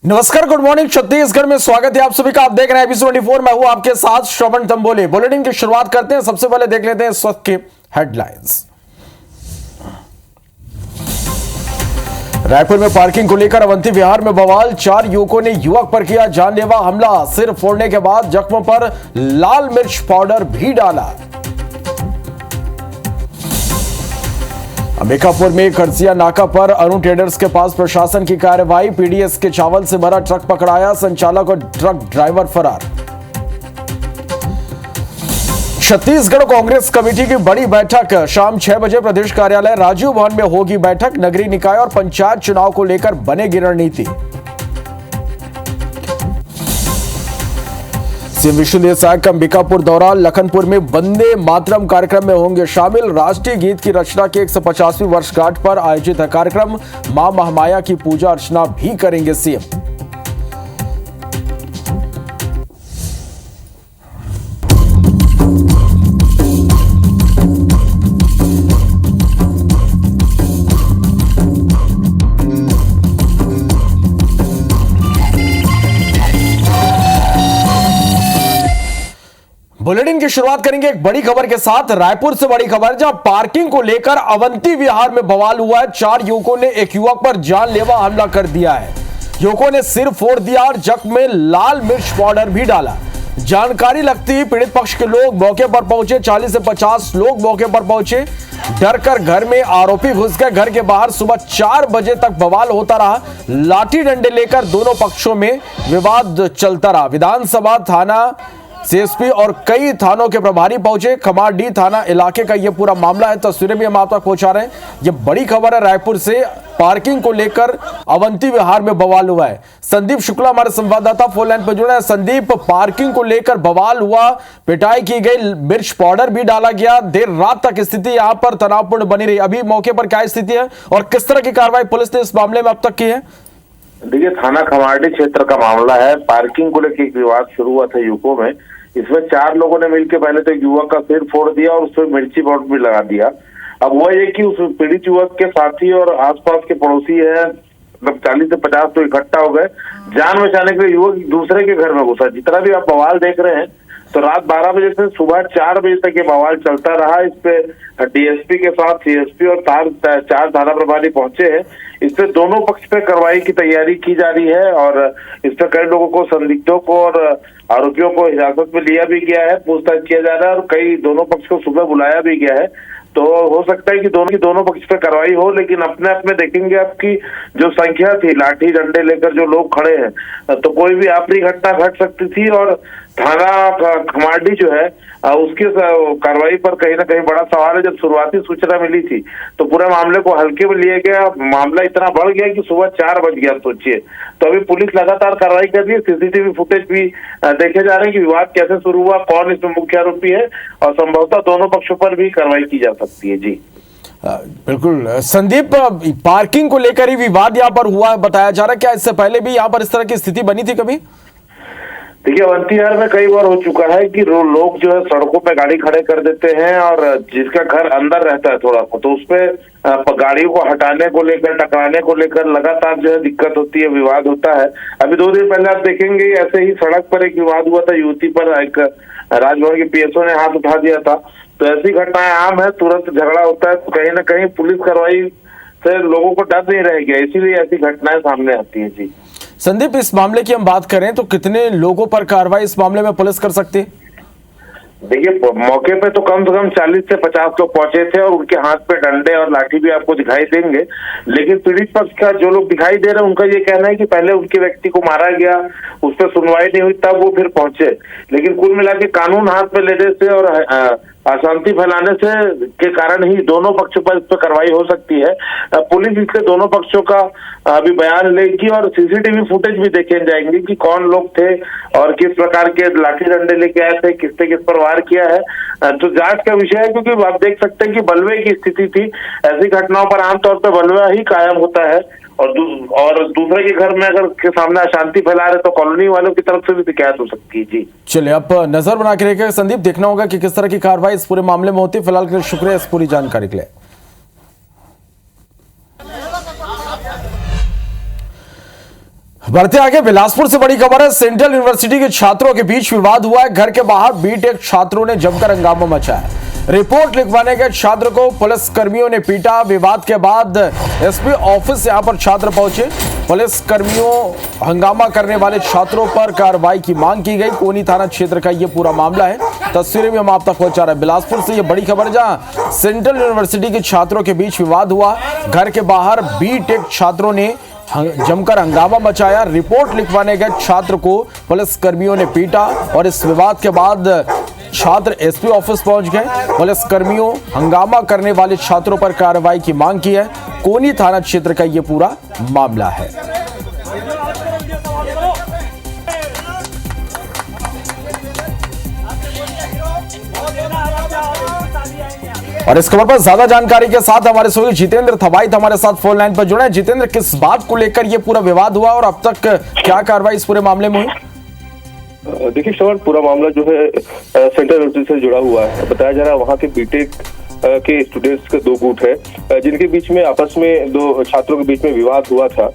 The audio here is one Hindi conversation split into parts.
नमस्कार, गुड मॉर्निंग। छत्तीसगढ़ में स्वागत है आप सभी का। आप देख रहे हैं एबीसी 24। मैं हूं आपके साथ श्रवण तंबोले। बुलेटिन की शुरुआत करते हैं। सबसे पहले देख लेते हैं इस वक्त के हेडलाइंस। रायपुर में पार्किंग को लेकर अवंती विहार में बवाल। 4 युवकों ने युवक पर किया जानलेवा हमला। सिर फोड़ने के बाद जख्म पर लाल मिर्च पाउडर भी डाला। अंबिकापुर में खरसिया नाका पर अरुण ट्रेडर्स के पास प्रशासन की कार्रवाई। पीडीएस के चावल से भरा ट्रक पकड़ाया। संचालक और ट्रक ड्राइवर फरार। छत्तीसगढ़ कांग्रेस कमेटी की बड़ी बैठक। शाम 6 बजे प्रदेश कार्यालय राजीव भवन में होगी बैठक। नगरीय निकाय और पंचायत चुनाव को लेकर बनेगी रणनीति। सीएम विष्णुदेव साय का अंबिकापुर दौरा। लखनपुर में वंदे मातरम कार्यक्रम में होंगे शामिल। राष्ट्रीय गीत की रचना की 150वीं वर्षगांठ पर आयोजित है कार्यक्रम। मां महामाया की पूजा अर्चना भी करेंगे सीएम। बुलेटिन की शुरुआत करेंगे एक बड़ी खबर के साथ। रायपुर से बड़ी खबर, जहां पार्किंग को लेकर अवंती विहार में बवाल हुआ है। 4 युवकों ने एक युवक पर जानलेवा हमला कर दिया है। युवकों ने सिर फोड़ दिया और जख्म में लाल मिर्च पाउडर भी डाला। जानकारी लगती ही पीड़ित पक्ष के लोग मौके पर पहुंचे। 40 से 50 लोग मौके पर पहुंचे। डरकर घर में आरोपी घुस गए। घर के बाहर सुबह 4 बजे तक बवाल होता रहा। लाठी डंडे लेकर दोनों पक्षों में विवाद चलता रहा। विधानसभा थाना सीएसपी और कई थानों के प्रभारी पहुंचे। खमारडीह थाना इलाके का यह पूरा मामला है। तस्वीरें भी हम आप तक पहुंचा रहे हैं। यह बड़ी खबर है। रायपुर से पार्किंग को लेकर अवंती विहार में बवाल हुआ है। संदीप शुक्ला हमारे संवाददाता फोन लाइन पर जुड़े हैं। संदीप, पार्किंग को लेकर बवाल हुआ, पिटाई की गई, मिर्च पाउडर भी डाला गया। देर रात तक स्थिति यहां पर तनावपूर्ण बनी रही। अभी मौके पर क्या स्थिति है और किस तरह की कार्रवाई पुलिस ने इस मामले में अब तक की है? देखिए, थाना खमारडीह क्षेत्र का मामला है। पार्किंग को लेकर एक विवाद शुरू हुआ था युवकों में। इसमें 4 लोगों ने मिलकर पहले तो युवक का सिर फोड़ दिया और उसमें मिर्ची पाउडर भी लगा दिया। अब हुआ ये कि उस पीड़ित युवक के साथी और आसपास के पड़ोसी है, मतलब 40 से 50 तो इकट्ठा हो गए। जान बचाने के लिए युवक दूसरे के घर में घुसा। जितना भी आप बवाल देख रहे हैं, तो रात 12 बजे से सुबह 4 बजे तक ये बवाल चलता रहा। इस पे डीएसपी के साथ सीएसपी और 4 थाना प्रभारी पहुंचे हैं। इस पे दोनों पक्ष पे कार्रवाई की तैयारी की जा रही है और इस पे कई लोगों को, संदिग्धों को और आरोपियों को हिरासत में लिया भी गया है। पूछताछ किया जा रहा है और कई दोनों पक्ष को सुबह बुलाया भी गया है। तो हो सकता है कि दोनों पक्ष पे कार्रवाई हो, लेकिन अपने अपने देखेंगे आपकी जो संख्या थी, लाठी डंडे लेकर जो लोग खड़े हैं, तो कोई भी आपरी घटना घट सकती थी। और थाना खमारडीह जो है उसकी कार्रवाई पर कहीं ना कहीं बड़ा सवाल है। जब शुरुआती सूचना मिली थी तो पूरे मामले को हल्के में लिया गया। मामला इतना बढ़ गया कि सुबह 4 बज गया, सोचिए। तो अभी पुलिस लगातार कार्रवाई कर रही है। सीसीटीवी फुटेज भी देखे जा रहे हैं कि विवाद कैसे शुरू हुआ, कौन इसमें मुख्य आरोपी है, और संभवतः दोनों पक्षों पर भी कार्रवाई की जा सकती है। जी बिल्कुल संदीप, पार्किंग को लेकर ही विवाद यहाँ पर हुआ बताया जा रहा है। क्या इससे पहले भी यहाँ पर इस तरह की स्थिति बनी थी कभी? देखिए, अवंती विहार में कई बार हो चुका है कि लोग जो है सड़कों पे गाड़ी खड़े कर देते हैं और जिसका घर अंदर रहता है थोड़ा, तो उसपे गाड़ियों को हटाने को लेकर, टकराने को लेकर लगातार जो है दिक्कत होती है, विवाद होता है। अभी 2 दिन पहले आप देखेंगे ऐसे ही सड़क पर एक विवाद हुआ था। युवती पर एक राजभवन के पीएसओ ने हाथ उठा दिया था। तो ऐसी घटनाएं आम है, तुरंत झगड़ा होता है। तो कहीं ना कहीं पुलिस कार्रवाई से लोगों को डर नहीं रह गया, इसीलिए ऐसी घटनाएं सामने आती है। जी संदीप, इस मामले की हम बात करें तो कितने लोगों पर कार्रवाई इस मामले में पुलिस कर सकती है? देखिए, मौके पे तो कम से कम 40 से 50 लोग पहुंचे थे और उनके हाथ पे डंडे और लाठी भी आपको दिखाई देंगे। लेकिन पीड़ित पक्ष का जो लोग दिखाई दे रहे हैं, उनका ये कहना है कि पहले उनके व्यक्ति को मारा गया, उस पर सुनवाई नहीं हुई, तब वो फिर पहुंचे। लेकिन कुल मिला के कानून हाथ में लेने से और अशांति फैलाने से के कारण ही दोनों पक्षों पर इस पर कार्रवाई हो सकती है। पुलिस इससे दोनों पक्षों का अभी बयान लेगी और सीसीटीवी फुटेज भी देखे जाएंगे कि कौन लोग थे और किस प्रकार के लाठी डंडे लेके आए थे, किसने किस पर वार किया है। तो जांच का विषय है, क्योंकि आप देख सकते हैं कि बलवे की स्थिति थी। ऐसी घटनाओं पर आमतौर पर बलवा ही कायम होता है और दूसरे के घर में अगर के सामने अशांति फैला रहे तो कॉलोनी वालों की तरफ से भी शिकायत हो सकती है। जी चलिए, अब नजर बना के रखिएगा संदीप, देखना होगा कि किस तरह की कार्रवाई इस पूरे मामले में होती है। फिलहाल के लिए शुक्रिया इस पूरी जानकारी के लिए। बढ़ते आगे बिलासपुर से बड़ी खबर है। सेंट्रल यूनिवर्सिटी के छात्रों के बीच विवाद हुआ है। घर के बाहर बीटेक छात्रों ने जमकर हंगामा मचाया। रिपोर्ट लिखवाने गए छात्र को पुलिस कर्मियों ने पीटा। विवाद के बाद एसपी ऑफिस यहां पर छात्र पहुंचे। पुलिस कर्मियों हंगामा करने वाले छात्रों पर कार्रवाई की मांग की गई। कोनी थाना क्षेत्र का यह पूरा मामला है। तस्वीरें भी हम आप तक पहुंचा रहे हैं। बिलासपुर से यह बड़ी खबर, जहां सेंट्रल यूनिवर्सिटी के छात्रों के बीच विवाद हुआ। घर के बाहर बीटेक छात्रों ने जमकर हंगामा मचाया। रिपोर्ट लिखवाने गए छात्र को पुलिस कर्मियों ने पीटा और इस विवाद के बाद छात्र एसपी ऑफिस पहुंच गए। पुलिस कर्मियों हंगामा करने वाले छात्रों पर कार्रवाई की मांग की है। कोनी थाना क्षेत्र का यह पूरा मामला है। और इस खबर पर ज्यादा जानकारी के साथ हमारे सहयोगी जितेंद्र थवाइत हमारे साथ फोन लाइन पर जुड़े हैं। जितेंद्र, किस बात को लेकर यह पूरा विवाद हुआ और अब तक क्या कार्रवाई इस पूरे मामले में हुई? देखिए श्रवण, पूरा मामला जो है सेंट्रल यूनिवर्सिटी से जुड़ा हुआ है। बताया जा रहा है वहाँ के बीटेक के स्टूडेंट्स के दो गुट है जिनके बीच में आपस में दो छात्रों के बीच में विवाद हुआ था।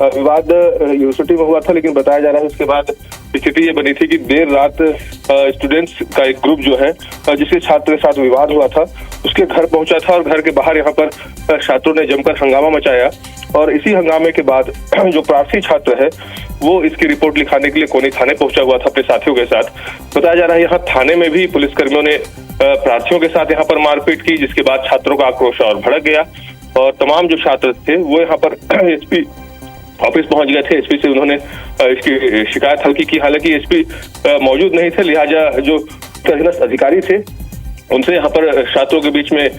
विवाद यूनिवर्सिटी में हुआ था, लेकिन बताया जा रहा है उसके बाद स्थिति ये बनी थी कि देर रात स्टूडेंट्स का एक ग्रुप जो है जिसके छात्र के साथ विवाद हुआ था उसके घर पहुंचा था और घर के बाहर यहाँ पर छात्रों ने जमकर हंगामा मचाया। और इसी हंगामे के बाद जो प्रार्थी छात्र है वो इसकी रिपोर्ट लिखाने के लिए कोनी थाने पहुंचा हुआ था अपने साथियों के साथ। बताया जा रहा है यहाँ थाने में भी पुलिसकर्मियों ने प्रार्थियों के साथ यहाँ पर मारपीट की, जिसके बाद छात्रों का आक्रोश और भड़क गया और तमाम जो छात्र थे वो यहाँ पर एसपी ऑफिस पहुंच गए थे। एसपी से उन्होंने इसकी शिकायत हल्की की। हालांकि एसपी मौजूद नहीं थे, लिहाजा जो अधिकारी थे उनसे यहाँ पर छात्रों के बीच में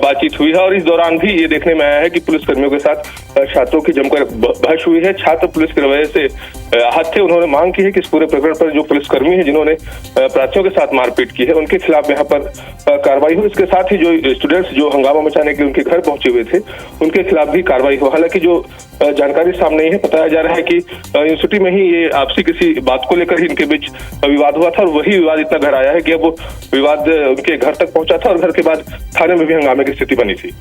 बातचीत हुई है। और इस दौरान भी ये देखने में आया है कि पुलिसकर्मियों के साथ छात्रों की जमकर बहस हुई है। छात्र पुलिस के रवैये से आहत थे। उन्होंने मांग की है कि इस पूरे प्रकरण पर जो पुलिसकर्मी है जिन्होंने प्रार्थियों के साथ मारपीट की है उनके खिलाफ यहाँ पर कार्रवाई हो। इसके साथ ही जो स्टूडेंट्स जो हंगामा मचाने के उनके घर पहुंचे हुए थे उनके खिलाफ भी कार्रवाई हो। हालांकि जो जानकारी सामने आई है, बताया जा रहा है कि यूनिवर्सिटी में ही ये आपसी किसी बात को लेकर ही इनके बीच विवाद हुआ था और वही विवाद इतना गहराया है कि अब वो विवाद उनके घर तक पहुंचा था और घर के बाद थाने में भी हंगामे की स्थिति बनी थी।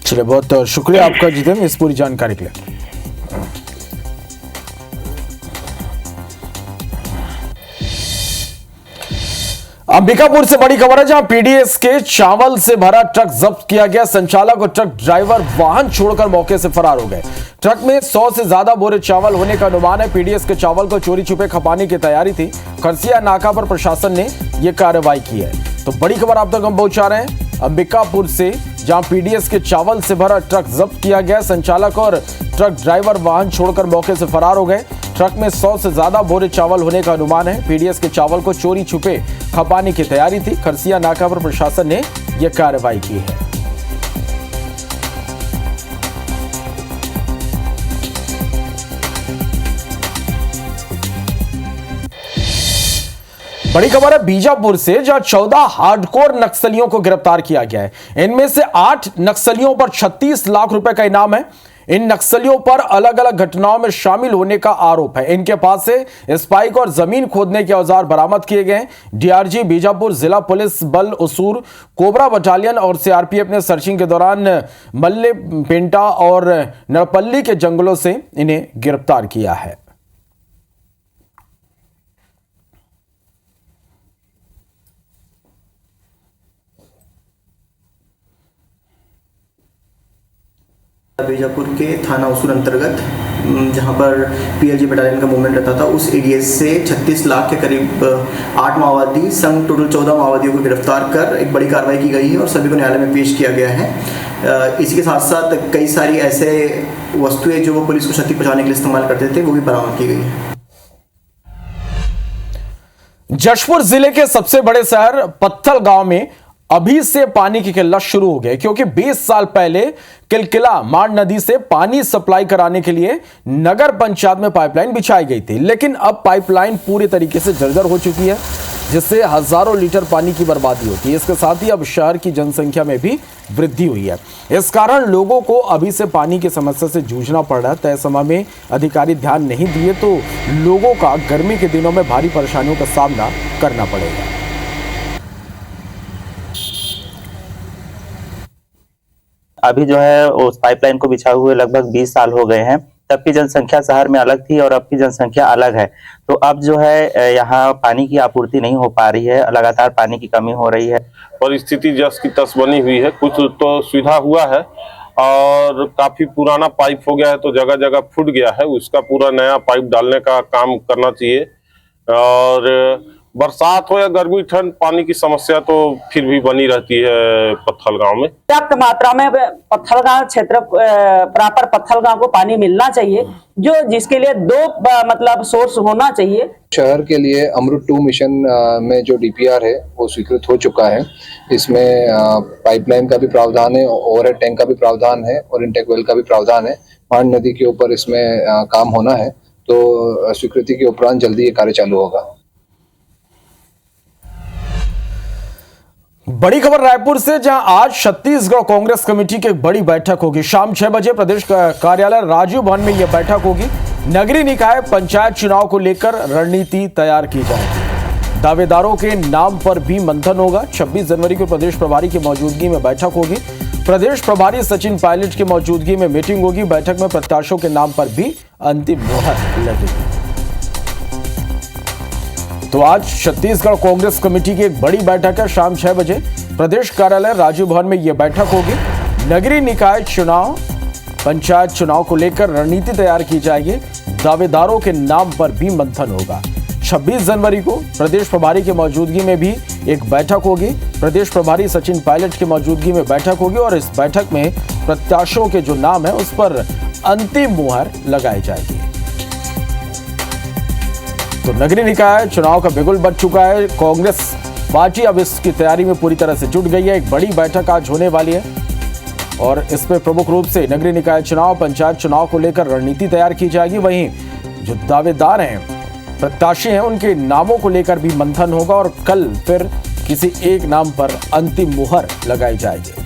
चलिए, बहुत शुक्रिया आपका जितेंद्र इस पूरी जानकारी के लिए। अंबिकापुर से बड़ी खबर है, जहां पीडीएस के चावल से भरा ट्रक जब्त किया गया। संचालक और ट्रक ड्राइवर वाहन छोड़कर मौके से फरार हो गए। ट्रक में 100 से ज्यादा बोरे चावल होने का अनुमान है। पीडीएस के चावल को चोरी छुपे खपाने की तैयारी थी। खरसिया नाका पर प्रशासन ने यह कार्रवाई की है। तो बड़ी खबर आप तक हम पहुंचा रहे हैं अंबिकापुर से, जहां पीडीएस के चावल से भरा ट्रक जब्त किया गया। संचालक और ट्रक ड्राइवर वाहन छोड़कर मौके से फरार हो गए। ट्रक में 100 से ज्यादा बोरे चावल होने का अनुमान है। पीडीएस के चावल को चोरी छुपे खपाने की तैयारी थी। खरसिया नाका पर प्रशासन ने यह कार्रवाई की है। बड़ी खबर है बीजापुर से, जहां 14 हार्डकोर नक्सलियों को गिरफ्तार किया गया है। इनमें से 8 नक्सलियों पर 36 लाख रुपए का इनाम है। इन नक्सलियों पर अलग अलग घटनाओं में शामिल होने का आरोप है। इनके पास से स्पाइक और जमीन खोदने के औजार बरामद किए गए। डीआरजी बीजापुर, जिला पुलिस बल उसूर, कोबरा बटालियन और सीआरपीएफ ने सर्चिंग के दौरान मल्ले पेंटा और नरपल्ली के जंगलों से इन्हें गिरफ्तार किया है। बीजापुर के थाना उसूर अंतर्गत जहां पर पीएलजी बटालियन का मूवमेंट रहता था, उस एरिया से 36 लाख के करीब 8 माओवादी संग टोटल 14 माओवादियों को गिरफ्तार कर एक बड़ी कार्रवाई की गई है और सभी को न्यायालय में पेश किया गया है। इसी के साथ साथ कई सारी ऐसे वस्तुएं जो वो पुलिस को क्षति पहुंचाने के लिए इस्तेमाल करते थे वो भी बरामद की गई है। जशपुर जिले के सबसे बड़े शहर पत्थल गांव में अभी से पानी की किल्लत शुरू हो गई, क्योंकि 20 साल पहले किलकिला मांड नदी से पानी सप्लाई कराने के लिए नगर पंचायत में पाइपलाइन बिछाई गई थी। लेकिन अब पाइपलाइन पूरी तरीके से जर्जर हो चुकी है, जिससे हजारों लीटर पानी की बर्बादी होती है। इसके साथ ही अब शहर की जनसंख्या में भी वृद्धि हुई है। इस कारण लोगों को अभी से पानी की समस्या से जूझना पड़ रहा है। तय समय में अधिकारी ध्यान नहीं दिए तो लोगों का गर्मी के दिनों में भारी परेशानियों का सामना करना पड़ेगा। अभी जो है उस पाइपलाइन को बिछाए हुए लगभग 20 साल हो गए हैं। तब की जनसंख्या शहर में अलग थी और अब की जनसंख्या अलग है। तो अब जो है यहाँ पानी की आपूर्ति नहीं हो पा रही है, लगातार पानी की कमी हो रही है। परिस्थिति जस की तस बनी हुई है। कुछ तो सुविधा हुआ है और काफी पुराना पाइप हो गया है, तो जगह जगह फूट गया है, उसका पूरा नया पाइप डालने का काम करना चाहिए। और बरसात हो या गर्मी ठंड, पानी की समस्या तो फिर भी बनी रहती है पत्थल गांव में। पर्याप्त मात्रा में पत्थल गांव क्षेत्र प्रॉपर पत्थल गांव को पानी मिलना चाहिए, जो जिसके लिए दो मतलब सोर्स होना चाहिए। शहर के लिए अमृत 2 मिशन में जो डीपीआर है वो स्वीकृत हो चुका है। इसमें पाइपलाइन का भी प्रावधान है, ओवरहेड टैंक का भी प्रावधान है और इंटेक वेल का भी प्रावधान है। मांड नदी के ऊपर इसमें काम होना है, तो स्वीकृति के उपरांत जल्दी ये कार्य चालू होगा। बड़ी खबर रायपुर से, जहां आज छत्तीसगढ़ कांग्रेस कमेटी की एक बड़ी बैठक होगी। शाम 6 बजे प्रदेश कार्यालय राजीव भवन में यह बैठक होगी। नगरीय निकाय पंचायत चुनाव को लेकर रणनीति तैयार की जाएगी। दावेदारों के नाम पर भी मंथन होगा। 26 जनवरी को प्रदेश प्रभारी की मौजूदगी में बैठक होगी। प्रदेश प्रभारी सचिन पायलट की मौजूदगी में मीटिंग होगी। बैठक में प्रत्याशियों के नाम पर भी अंतिम मुहर लगेगी। तो आज छत्तीसगढ़ कांग्रेस कमेटी की एक बड़ी बैठक है। शाम 6 बजे प्रदेश कार्यालय राजीव भवन में यह बैठक होगी। नगरीय निकाय चुनाव पंचायत चुनाव को लेकर रणनीति तैयार की जाएगी। दावेदारों के नाम पर भी मंथन होगा। 26 जनवरी को प्रदेश प्रभारी की मौजूदगी में भी एक बैठक होगी। प्रदेश प्रभारी सचिन पायलट की मौजूदगी में बैठक होगी और इस बैठक में प्रत्याशियों के जो नाम है उस पर अंतिम मुहर लगाई जाएगी। तो नगरीय निकाय चुनाव का बिगुल बज चुका है। कांग्रेस पार्टी अब इसकी तैयारी में पूरी तरह से जुट गई है। एक बड़ी बैठक आज होने वाली है और इसमें प्रमुख रूप से नगरीय निकाय चुनाव पंचायत चुनाव को लेकर रणनीति तैयार की जाएगी। वहीं जो दावेदार हैं, प्रत्याशी हैं, उनके नामों को लेकर भी मंथन होगा और कल फिर किसी एक नाम पर अंतिम मुहर लगाई जाएगी।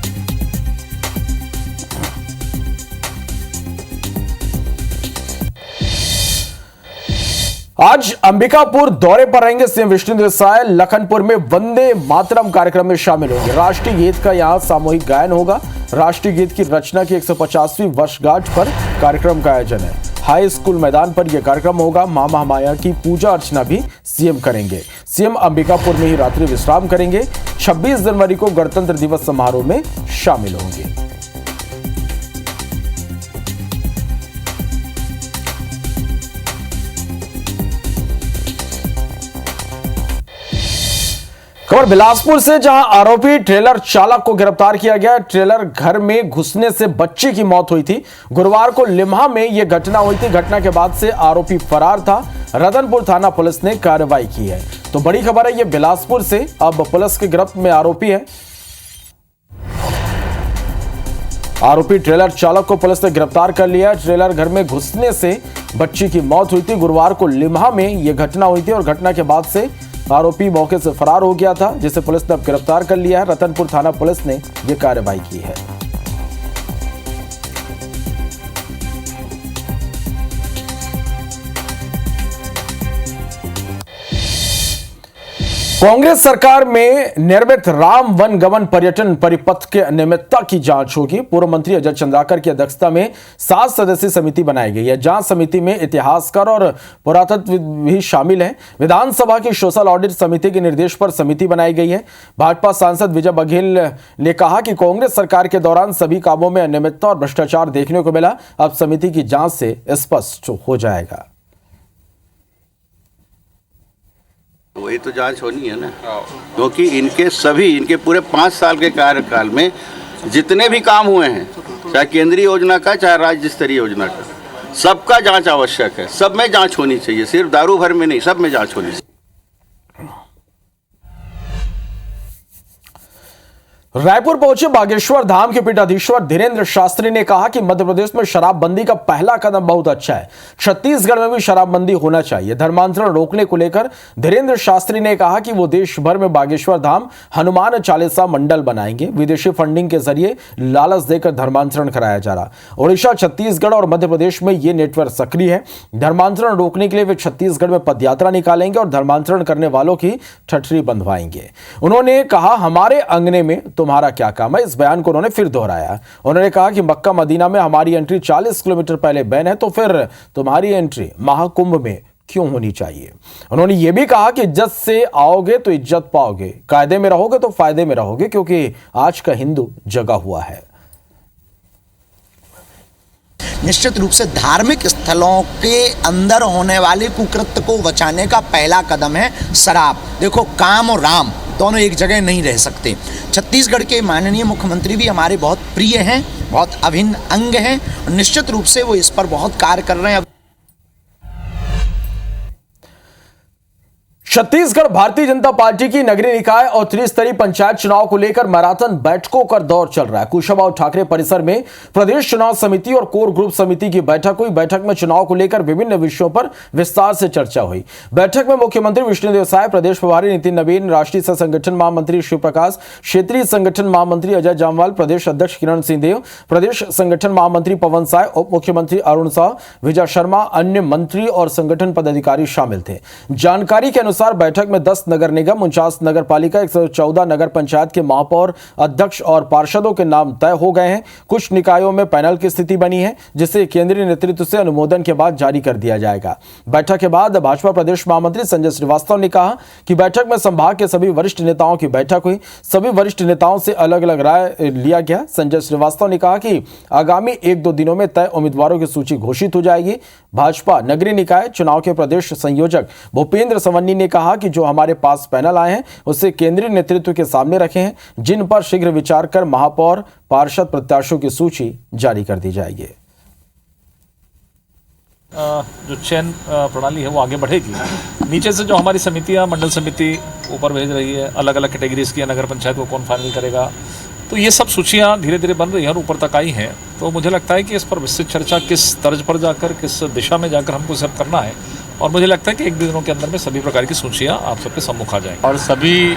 आज अंबिकापुर दौरे पर रहेंगे सीएम विष्णुदेव साय। लखनपुर में वंदे मातरम कार्यक्रम में शामिल होंगे। राष्ट्रीय गीत का यहां सामूहिक गायन होगा। राष्ट्रीय गीत की रचना की 150वीं वर्षगांठ पर कार्यक्रम का आयोजन है। हाई स्कूल मैदान पर यह कार्यक्रम होगा। मां महामाया की पूजा अर्चना भी सीएम करेंगे। सीएम अंबिकापुर में ही रात्रि विश्राम करेंगे। 26 जनवरी को गणतंत्र दिवस समारोह में शामिल होंगे। खबर बिलासपुर से, जहां आरोपी ट्रेलर चालक को गिरफ्तार किया गया। ट्रेलर घर में घुसने से बच्चे की मौत हुई थी। गुरुवार को लिम्हा में यह घटना हुई थी। घटना के बाद से आरोपी फरार था। रतनपुर थाना पुलिस ने कार्रवाई की है। तो बड़ी खबर है ये बिलासपुर से। अब पुलिस की गिरफ्त में आरोपी है। आरोपी ट्रेलर चालक को पुलिस ने गिरफ्तार कर लिया। ट्रेलर घर में घुसने से बच्ची की मौत हुई थी। गुरुवार को लिम्हा में यह घटना हुई थी और घटना के बाद से आरोपी मौके से फरार हो गया था, जिसे पुलिस ने अब गिरफ्तार कर लिया है। रतनपुर थाना पुलिस ने यह कार्रवाई की है। कांग्रेस सरकार में निर्मित राम वन गमन पर्यटन परिपथ के अनियमितता की जांच होगी। पूर्व मंत्री अजय चंद्राकर की अध्यक्षता में 7 सदस्यीय समिति बनाई गई है। जांच समिति में इतिहासकार और पुरातत्व भी शामिल हैं। विधानसभा की सोशल ऑडिट समिति के निर्देश पर समिति बनाई गई है। भाजपा सांसद विजय बघेल ने कहा कि कांग्रेस सरकार के दौरान सभी कामों में अनियमितता और भ्रष्टाचार देखने को मिला। अब समिति की जांच से स्पष्ट हो जाएगा। वही तो जांच होनी है ना, क्योंकि इनके पूरे 5 साल के कार्यकाल में जितने भी काम हुए हैं, चाहे केंद्रीय योजना का चाहे राज्य स्तरीय योजना का, सबका जांच आवश्यक है। सब में जांच होनी चाहिए, सिर्फ दारू भर में नहीं, सब में जांच होनी चाहिए। रायपुर पहुंचे बागेश्वर धाम के पीठाधीश्वर धीरेन्द्र शास्त्री ने कहा कि मध्य प्रदेश में शराबबंदी का पहला कदम बहुत अच्छा है। छत्तीसगढ़ में भी शराबबंदी होना चाहिए। धर्मांतरण रोकने को लेकर धीरेन्द्र शास्त्री ने कहा कि वो देश भर में बागेश्वर धाम हनुमान चालीसा मंडल बनाएंगे। विदेशी फंडिंग के जरिए लालच देकर धर्मांतरण कराया जा रहा। ओडिशा, छत्तीसगढ़ और मध्य प्रदेश में ये नेटवर्क सक्रिय है। धर्मांतरण रोकने के लिए वे छत्तीसगढ़ में पदयात्रा निकालेंगे और धर्मांतरण करने वालों की ठठरी बंधवाएंगे। उन्होंने कहा, हमारे अंगने में तो तुम्हारा क्या काम है। इस बयान को उन्होंने फिर दोहराया। उन्होंने कहा कि मक्का मदीना में हमारी एंट्री 40 किलोमीटर पहले बैन है, तो फिर तुम्हारी एंट्री महाकुंभ में क्यों होनी चाहिए। उन्होंने ये भी कहा कि इज्जत से आओगे तो इज्जत पाओगे, कायदे में रहोगे तो फायदे में रहोगे, क्योंकि आज का हिंदू जगा हुआ है। निश्चित रूप से धार्मिक स्थलों के अंदर होने वाले कुकृत्य को बचाने का पहला कदम है शराब। देखो, काम और राम दोनों एक जगह नहीं रह सकते। छत्तीसगढ़ के माननीय मुख्यमंत्री भी हमारे बहुत प्रिय हैं, बहुत अभिन्न अंग हैं, और निश्चित रूप से वो इस पर बहुत कार्य कर रहे हैं। छत्तीसगढ़ भारतीय जनता पार्टी की नगरीय निकाय और त्रिस्तरीय पंचायत चुनाव को लेकर मैराथन बैठकों का दौर चल रहा है। कुशाभाऊ ठाकरे परिसर में प्रदेश चुनाव समिति और कोर ग्रुप समिति की बैठक हुई। बैठक में चुनाव को लेकर विभिन्न विषयों पर विस्तार से चर्चा हुई। बैठक में मुख्यमंत्री विष्णुदेव साय, प्रदेश प्रभारी नितिन नवीन, राष्ट्रीय सह संगठन महामंत्री शिव प्रकाश, क्षेत्रीय संगठन महामंत्री अजय जामवाल, प्रदेश अध्यक्ष किरण सिंहदेव, प्रदेश संगठन महामंत्री पवन साय, उप मुख्यमंत्री अरुण साह, विजय शर्मा, अन्य मंत्री और संगठन पदाधिकारी शामिल थे। जानकारी के अनुसार बैठक में 10 नगर निगम, 49 नगर पालिका, 114 नगर पंचायत के महापौर, अध्यक्ष और पार्षदों के नाम तय हो गए हैं। कुछ निकायों में पैनल की स्थिति बनी है, जिसे केंद्रीय नेतृत्व से अनुमोदन के बाद जारी कर दिया जाएगा। बैठक के बाद भाजपा प्रदेश महामंत्री संजय श्रीवास्तव ने कहा कि बैठक में संभाग के सभी वरिष्ठ नेताओं की बैठक हुई। सभी वरिष्ठ नेताओं से अलग अलग राय लिया गया। संजय श्रीवास्तव ने कहा कि आगामी 1-2 दिनों में तय उम्मीदवारों की सूची घोषित हो जाएगी। भाजपा नगरीय निकाय चुनाव के प्रदेश संयोजक भूपेंद्र सवन्नी ने कहा कि जो हमारे पास पैनल आए हैं उसे केंद्रीय नेतृत्व के सामने रखे हैं, जिन पर शीघ्र विचार कर महापौर पार्षद प्रत्याशियों की सूची जारी कर दी जाएगी। जो चयन प्रणाली है वो आगे बढ़ेगी। नीचे से जो हमारी समितियां, मंडल समिति ऊपर भेज रही है, अलग अलग कैटेगरीज की, नगर पंचायत को कौन फाइनल करेगा, तो ये सब सूचियां धीरे धीरे बन रही हैं और ऊपर तक आई हैं। तो मुझे लगता है कि इस पर विस्तृत चर्चा किस तर्ज पर जाकर, किस दिशा में जाकर हमको सब करना है, और मुझे लगता है कि 1-2 दिनों के अंदर में सभी प्रकार की सूचियां आप सबके सम्मुख आ जाएंगी। और सभी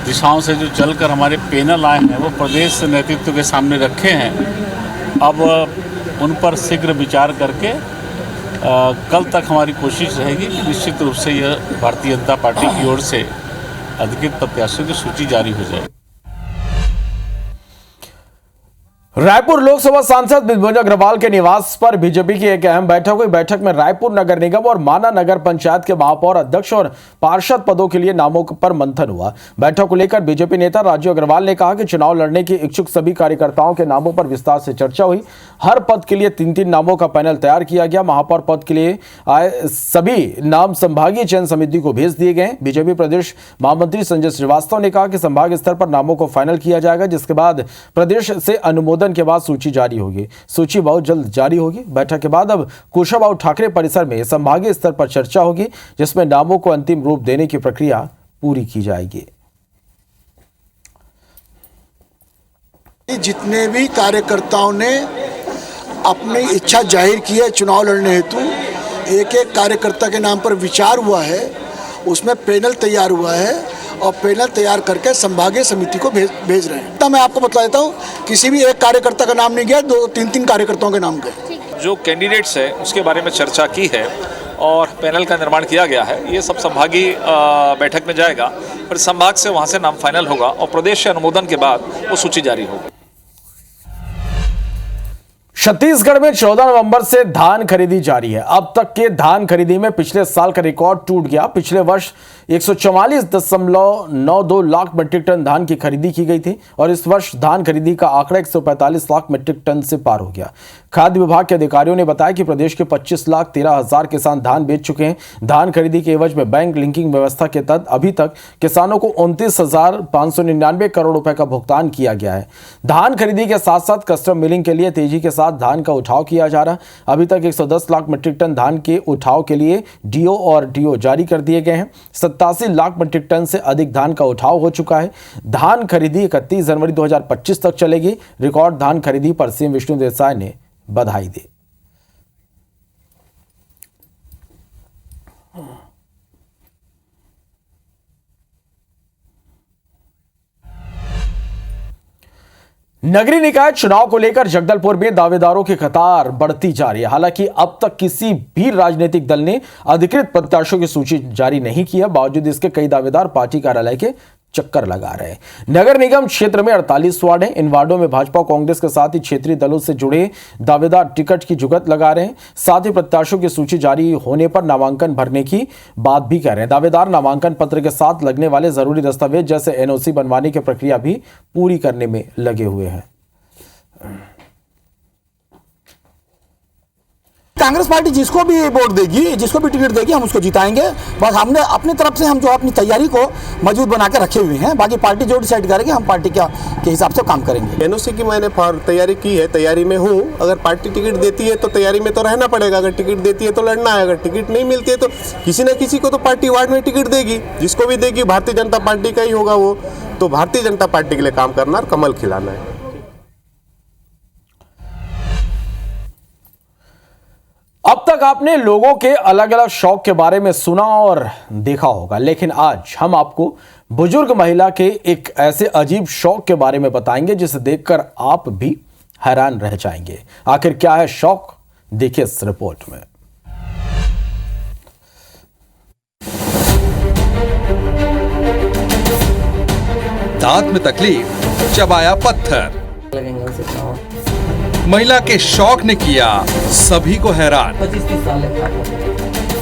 दिशाओं से जो चलकर हमारे पैनल आए हैं वो प्रदेश नेतृत्व के सामने रखे हैं। अब उन पर शीघ्र विचार करके कल तक हमारी कोशिश रहेगी कि निश्चित रूप से यह भारतीय जनता पार्टी की ओर से अधिकृत प्रत्याशियों की सूची जारी हो जाएगी। रायपुर लोकसभा सांसद बिजभोज अग्रवाल के निवास पर बीजेपी की एक अहम बैठक हुई। बैठक में रायपुर नगर निगम और माना नगर पंचायत के महापौर, अध्यक्ष और पार्षद पदों के लिए नामों पर मंथन हुआ। बैठक को लेकर बीजेपी नेता राजू अग्रवाल ने कहा कि चुनाव लड़ने के इच्छुक सभी कार्यकर्ताओं के नामों पर विस्तार से चर्चा हुई। हर पद के लिए 3-3 नामों का पैनल तैयार किया गया। महापौर पद के लिए आए सभी नाम संभागीय चयन समिति को भेज दिए गए। बीजेपी प्रदेश महामंत्री संजय श्रीवास्तव ने कहा कि संभाग स्तर पर नामों को फाइनल किया जाएगा, जिसके बाद प्रदेश से अनुमोदन के बाद सूची जारी होगी। सूची बहुत जल्द जारी होगी। बैठक के बाद अब कुशाभाऊ ठाकरे परिसर में संभागीय स्तर पर चर्चा होगी, जिसमें नामों को अंतिम रूप देने की प्रक्रिया पूरी की जाएगी। जितने भी कार्यकर्ताओं ने अपनी इच्छा जाहिर की है चुनाव लड़ने हेतु, एक कार्यकर्ता के नाम पर विचार हुआ है, उसमें पैनल तैयार हुआ है और पैनल तैयार करके संभागीय समिति को भेज रहे हैं। तो मैं आपको बता देता हूँ, किसी भी एक कार्यकर्ता का नाम नहीं गया, 2-3 कार्यकर्ताओं के नाम गए। जो कैंडिडेट्स है उसके बारे में चर्चा की है और पैनल का निर्माण किया गया है। ये सब संभागीय बैठक में जाएगा, फिर संभाग से वहाँ से नाम फाइनल होगा और प्रदेश से अनुमोदन के बाद वो सूची जारी होगी। छत्तीसगढ़ में 14 नवंबर से धान खरीदी जारी है। अब तक के धान खरीदी में पिछले साल का रिकॉर्ड टूट गया। पिछले वर्ष 144.92 लाख मीट्रिक टन धान की खरीदी की गई थी और इस वर्ष धान खरीदी का आंकड़ा 145 लाख मीट्रिक टन से पार हो गया। खाद्य विभाग के अधिकारियों ने बताया कि प्रदेश के 25,13,000 किसान धान बेच चुके हैं। धान खरीदी के एवज में बैंक लिंकिंग व्यवस्था के तहत अभी तक किसानों को 29,599 करोड़ रुपए का भुगतान किया गया है। धान खरीदी के साथ साथ कस्टम मिलिंग के लिए तेजी के साथ धान का उठाव किया जा रहा। अभी तक 110 लाख मीट्रिक टन धान के उठाव के लिए डीओ और डीओ जारी कर दिए गए हैं। 87 लाख मीट्रिक टन से अधिक धान का उठाव हो चुका है। धान खरीदी 31 जनवरी 2025 तक चलेगी। रिकॉर्ड धान खरीदी पर सीएम विष्णुदेव साय ने बधाई दी। नगरीय निकाय चुनाव को लेकर जगदलपुर में दावेदारों की कतार बढ़ती जा रही है। हालांकि अब तक किसी भी राजनीतिक दल ने अधिकृत प्रत्याशियों की सूची जारी नहीं की है। बावजूद इसके कई दावेदार पार्टी कार्यालय के चक्कर लगा रहे हैं। नगर निगम क्षेत्र में 48 वार्ड हैं। इन वार्डों में भाजपा कांग्रेस के साथ ही क्षेत्रीय दलों से जुड़े दावेदार टिकट की जुगत लगा रहे हैं। साथ ही प्रत्याशियों की सूची जारी होने पर नामांकन भरने की बात भी कर रहे हैं। दावेदार नामांकन पत्र के साथ लगने वाले जरूरी दस्तावेज जैसे एनओसी बनवाने की प्रक्रिया भी पूरी करने में लगे हुए हैं। कांग्रेस पार्टी जिसको भी वोट देगी, जिसको भी टिकट देगी, हम उसको जिताएंगे। बस हमने अपनी तरफ से हम जो अपनी तैयारी को मजबूत बना के रखे हुए हैं। बाकी पार्टी जो डिसाइड करेगी हम पार्टी के हिसाब से काम करेंगे। एनओसी की मैंने तैयारी की है, तैयारी में हूँ। अगर पार्टी टिकट देती है तो तैयारी में तो रहना पड़ेगा। अगर टिकट देती है तो लड़ना है। अगर टिकट नहीं मिलती है तो किसी न किसी को तो पार्टी वार्ड में टिकट देगी। जिसको भी देगी भारतीय जनता पार्टी का ही होगा वो। तो भारतीय जनता पार्टी के लिए काम करना और कमल खिलाना है। अब तक आपने लोगों के अलग अलग शौक के बारे में सुना और देखा होगा, लेकिन आज हम आपको बुजुर्ग महिला के एक ऐसे अजीब शौक के बारे में बताएंगे जिसे देखकर आप भी हैरान रह जाएंगे। आखिर क्या है शौक, देखिए इस रिपोर्ट में। दांत में तकलीफ, चबाया पत्थर। महिला के शौक ने किया सभी को हैरान। 25-30 साल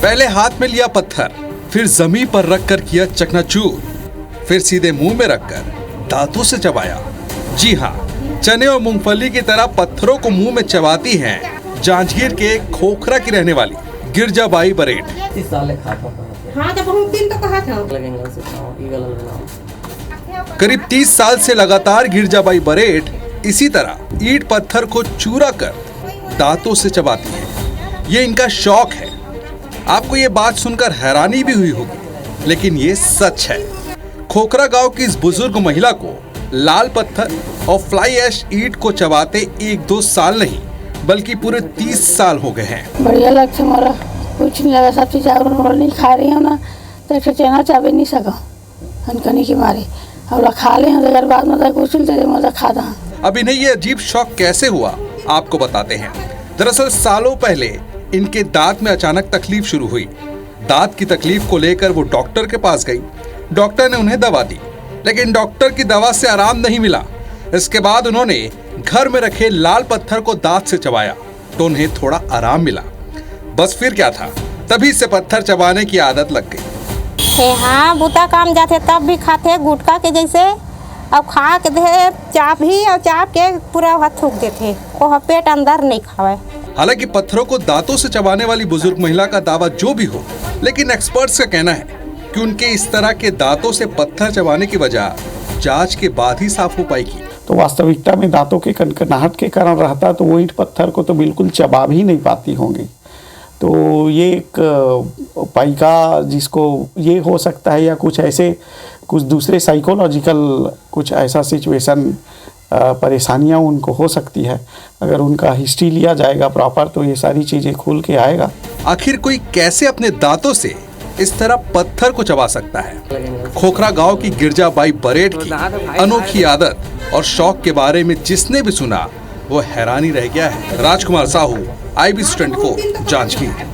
पहले हाथ में लिया पत्थर, फिर जमीन पर रखकर किया चकनाचूर, फिर सीधे मुंह में रखकर दांतों से चबाया। जी हाँ, चने और मूंगफली की तरह पत्थरों को मुंह में चबाती हैं जांजगीर के खोखरा की रहने वाली गिरजाबाई बरेठ। 30 साल हाँ, जब बहुत दिन तो कहा था। करीब 30 साल से लगातार गिरजाबाई बरेठ इसी तरह ईंट पत्थर को चूरा कर दांतों से चबाती है। ये इनका शौक है। आपको ये बात सुनकर हैरानी भी हुई होगी, लेकिन ये सच है। खोखरा गांव की इस बुजुर्ग महिला को लाल पत्थर और फ्लाई ऐश ईंट को चबाते 1-2 साल नहीं बल्कि पूरे 30 साल हो गए हैं। बढ़िया लगता मोरा, कुछ नहीं लगा, सब चीज नहीं खा रही हूँ ना, तो चना चाबे नहीं सका हनकनी की मारे। अब खा ले अगर बाद में कुछ मतलब खाता। अब इन्हें ये अजीब शौक कैसे हुआ आपको बताते हैं। दरअसल सालों पहले इनके दांत में अचानक तकलीफ शुरू हुई। दांत की तकलीफ को लेकर वो डॉक्टर के पास गई। डॉक्टर ने उन्हें दवा दी, लेकिन डॉक्टर की दवा से आराम नहीं मिला। इसके बाद उन्होंने घर में रखे लाल पत्थर को दांत से चबाया तो उन्हें थोड़ा आराम मिला। बस फिर क्या था, तभी से पत्थर चबाने की आदत लग गई। हाँ, बूता काम जाते तब भी खाते गुटखा के जैसे। अब खा के दे चाप ही और चाप के पूरा हाथ थूक देते, वो पेट अंदर नहीं खावे। हालांकि पत्थरों को दांतों से चबाने वाली बुजुर्ग महिला का दावा जो भी हो, लेकिन एक्सपर्ट्स का कहना है कि उनके इस तरह के दांतों से पत्थर चबाने की वजह जांच के बाद ही साफ हो पाएगी। तो वास्तविकता में दांतों के कनकनाहट के कारण रहता तो वो ईंट पत्थर को तो बिल्कुल चबा भी नहीं पाती होंगी। तो ये एक पाइका जिसको ये हो सकता है, या कुछ ऐसे कुछ दूसरे साइकोलॉजिकल कुछ ऐसा सिचुएशन परेशानियां उनको हो सकती है। अगर उनका हिस्ट्री लिया जाएगा प्रॉपर तो ये सारी चीज़ें खुल के आएगा। आखिर कोई कैसे अपने दांतों से इस तरह पत्थर को चबा सकता है? खोखरा गांव की गिरजाबाई बरेठ की अनोखी आदत और शौक के बारे में जिसने भी सुना वो हैरानी रह गया है। राजकुमार साहू, IBC 24, जांजगीर।